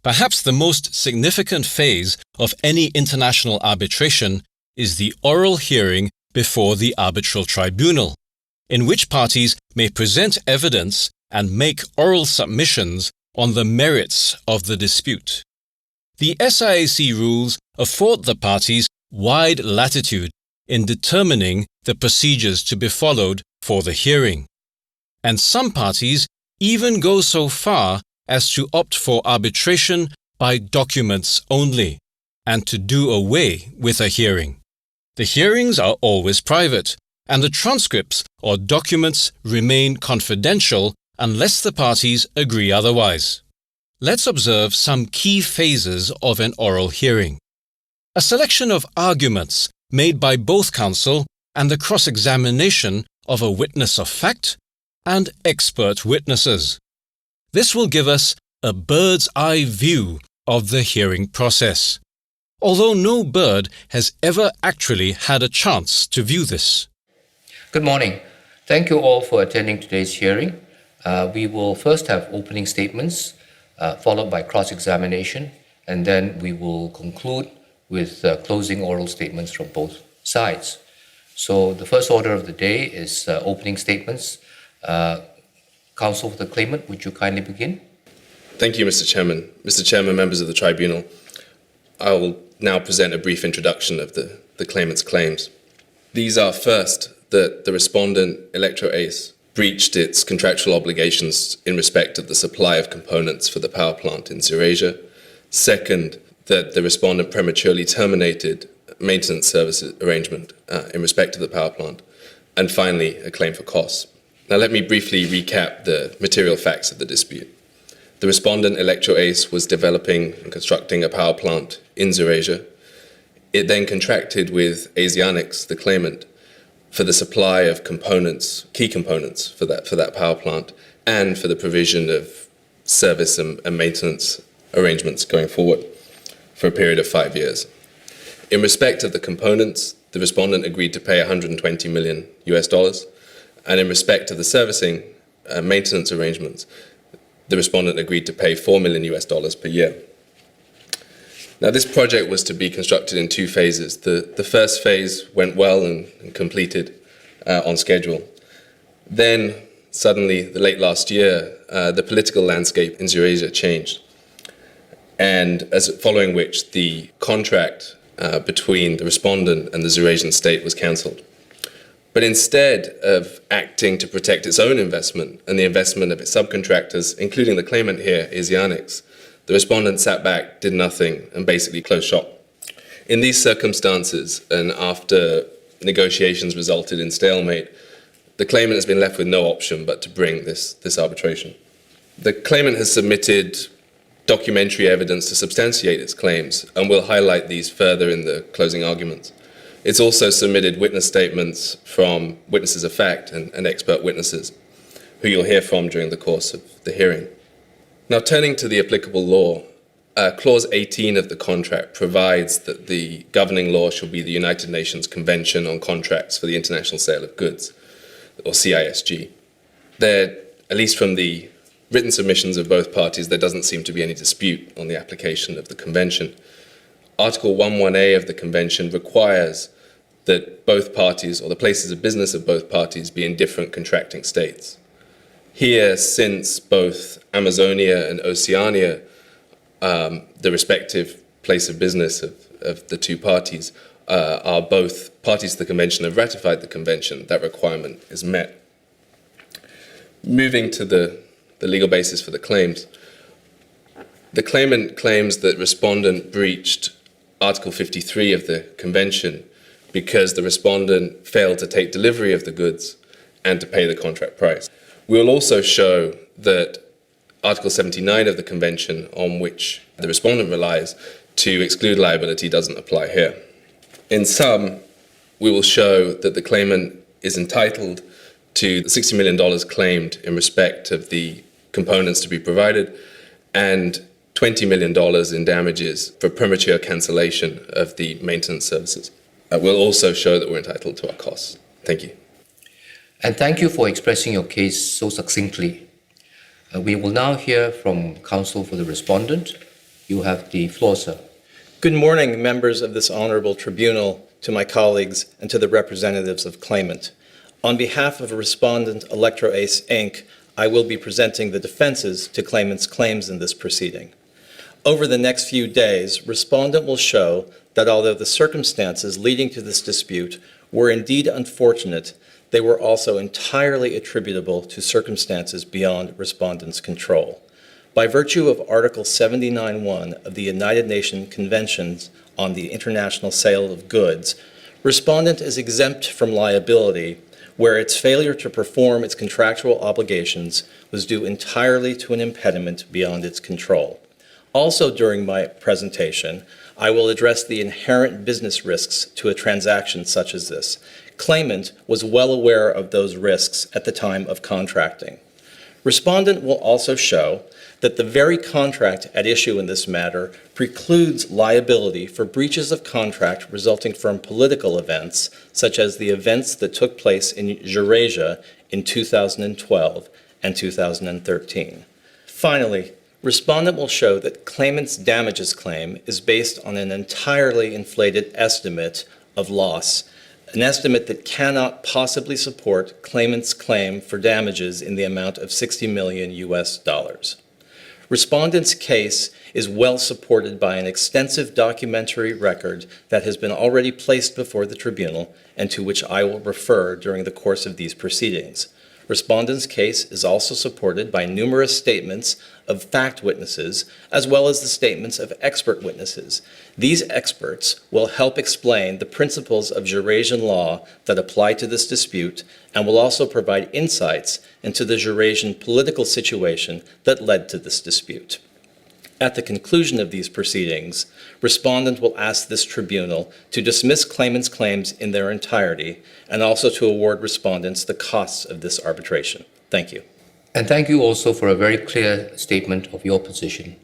Perhaps the most significant phase of any international arbitration is the oral hearing before the arbitral tribunal, in which parties may present evidence and make oral submissions on the merits of the dispute. The SIAC rules afford the parties wide latitude in determining the procedures to be followed for the hearing, and some parties even go so far as to opt for arbitration by documents only and to do away with a hearing. The hearings are always private, and the transcripts or documents remain confidential unless the parties agree otherwise. Let's observe some key phases of an oral hearing. A selection of arguments made by both counsel and the cross-examination of a witness of fact and expert witnesses. This will give us a bird's-eye view of the hearing process, although no bird has ever actually had a chance to view this. Good morning. Thank you all for attending today's hearing. We will first have opening statements, followed by cross-examination, and then we will conclude with closing oral statements from both sides. So the first order of the day is opening statements. Counsel for the claimant, would you kindly begin? Thank you, Mr. Chairman. Mr. Chairman, members of the Tribunal, I will now present a brief introduction of the claimant's claims. These are, first, that the respondent, Electro-ACE, breached its contractual obligations in respect of the supply of components for the power plant in Eurasia. Second, that the respondent prematurely terminated maintenance services arrangement in respect of the power plant. And finally, a claim for costs. Now let me briefly recap the material facts of the dispute. The respondent, Electro-ACE, was developing and constructing a power plant in Eurasia. It then contracted with SIAC, the claimant, for the supply of components, key components for that power plant, and for the provision of service and maintenance arrangements going forward for a period of 5 years. In respect of the components, the respondent agreed to pay $120 million, and in respect of the servicing maintenance arrangements, the respondent agreed to pay $4 million per year. Now, this project was to be constructed in two phases. The first phase went well and completed on schedule. Then, suddenly, late last year, the political landscape in Eurasia changed, and following which the contract between the respondent and the Eurasian state was cancelled. But instead of acting to protect its own investment and the investment of its subcontractors, including the claimant here, SIAC, the respondent sat back, did nothing, and basically closed shop. In these circumstances, and after negotiations resulted in stalemate, the claimant has been left with no option but to bring this arbitration. The claimant has submitted documentary evidence to substantiate its claims, and we'll highlight these further in the closing arguments. It's also submitted witness statements from witnesses of fact and expert witnesses, who you'll hear from during the course of the hearing. Now, turning to the applicable law, Clause 18 of the contract provides that the governing law shall be the United Nations Convention on Contracts for the International Sale of Goods, or CISG. There, at least from the written submissions of both parties, there doesn't seem to be any dispute on the application of the convention. Article 11A of the convention requires that both parties, or the places of business of both parties, be in different contracting states. Here, since both Amazonia and Oceania, the respective place of business of the two parties, are both parties to the convention and have ratified the convention, that requirement is met. Moving to the legal basis for the claims, the claimant claims that respondent breached Article 53 of the convention because the respondent failed to take delivery of the goods and to pay the contract price. We will also show that Article 79 of the convention, on which the respondent relies to exclude liability, doesn't apply here. In sum, we will show that the claimant is entitled to the $60 million claimed in respect of the components to be provided and $20 million in damages for premature cancellation of the maintenance services. We'll also show that we're entitled to our costs. Thank you. And thank you for expressing your case so succinctly. We will now hear from counsel for the respondent. You have the floor, sir. Good morning, members of this honorable tribunal, to my colleagues, and to the representatives of Claimant. On behalf of Respondent ElectroAce, Inc., I will be presenting the defenses to Claimants Claims in this proceeding. Over the next few days, Respondent will show that although the circumstances leading to this dispute were indeed unfortunate, they were also entirely attributable to circumstances beyond Respondent's control. By virtue of Article 79.1 of the United Nations Conventions on the International Sale of Goods, Respondent is exempt from liability where its failure to perform its contractual obligations was due entirely to an impediment beyond its control. Also during my presentation, I will address the inherent business risks to a transaction such as this. Claimant was well aware of those risks at the time of contracting. Respondent will also show that the very contract at issue in this matter precludes liability for breaches of contract resulting from political events, such as the events that took place in Eurasia in 2012 and 2013. Finally, Respondent will show that Claimant's damages claim is based on an entirely inflated estimate of loss, an estimate that cannot possibly support Claimant's claim for damages in the amount of $60 million. Respondent's case is well supported by an extensive documentary record that has been already placed before the tribunal and to which I will refer during the course of these proceedings. Respondent's case is also supported by numerous statements of fact witnesses as well as the statements of expert witnesses. These experts will help explain the principles of Eurasian law that apply to this dispute and will also provide insights into the Eurasian political situation that led to this dispute. At the conclusion of these proceedings, Respondent will ask this tribunal to dismiss Claimant's claims in their entirety and also to award Respondents the costs of this arbitration. Thank you. And thank you also for a very clear statement of your position.